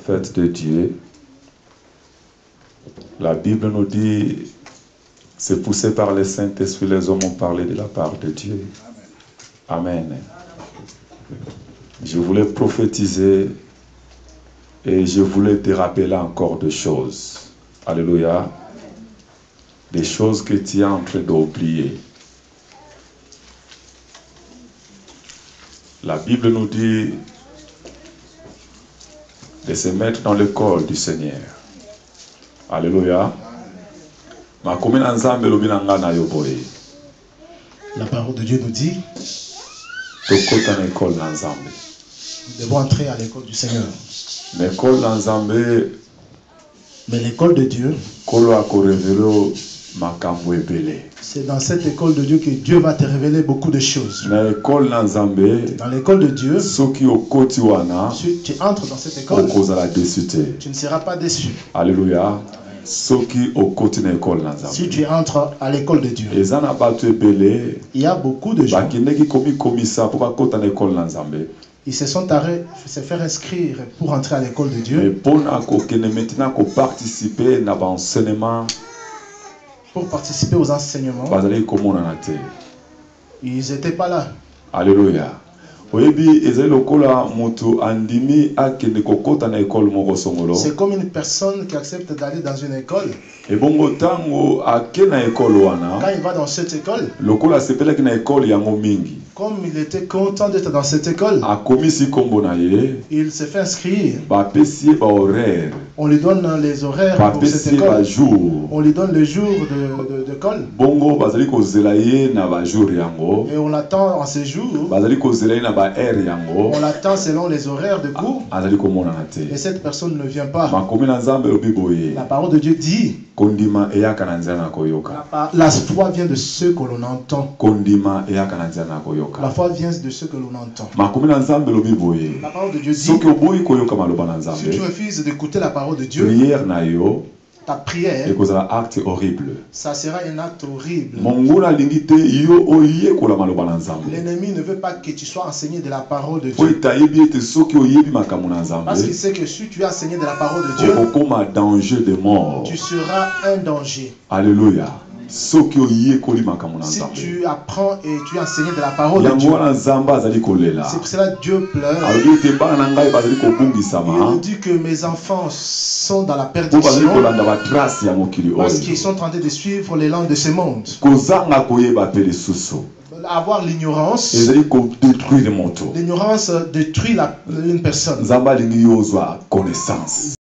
prophètes de Dieu. La Bible nous dit, c'est poussé par le Saint-Esprit, les hommes ont parlé de la part de Dieu. Amen. Je voulais prophétiser et je voulais te rappeler encore des choses. Alléluia. Des choses que tu es en train d'oublier. La Bible nous dit de se mettre dans l'école du Seigneur. Alléluia. La parole de Dieu nous dit nous devons entrer à l'école du Seigneur. Mais l'école de Dieu, c'est dans cette école de Dieu que Dieu va te révéler beaucoup de choses. Dans l'école de Dieu, si tu entres dans cette école, tu ne seras pas déçu. Alléluia. Si tu entres à l'école de Dieu, il y a beaucoup de gens. Ils se sont arrêtés se faire inscrire pour entrer à l'école de Dieu. Pour participer aux enseignements. Ils n'étaient pas là. Alléluia. C'est comme une personne qui accepte d'aller dans une école. Quand il va dans cette école, comme il était content d'être dans cette école, il se fait inscrire. On lui donne les horaires pour cette école. On lui donne le jour d'école. Et on l'attend en ces jours. On l'attend selon les horaires de cours. Et cette personne ne vient pas. La parole de Dieu dit, la foi vient de ce que l'on entend. La foi vient de ce que l'on entend. La parole de Dieu dit, si tu refuses d'écouter la parole de Dieu, ta prière, ça sera un acte horrible. L'ennemi ne veut pas que tu sois enseigné de la parole de Dieu. Parce qu'il sait que si tu es enseigné de la parole de Dieu, tu seras un danger. Alléluia. Si tu apprends et tu es enseigné de la parole de Dieu, c'est pour cela que Dieu pleure. Il dit que mes enfants sont dans la perdition parce qu'ils sont en train de suivre les langues de ce monde. Avoir l'ignorance, l'ignorance détruit une personne.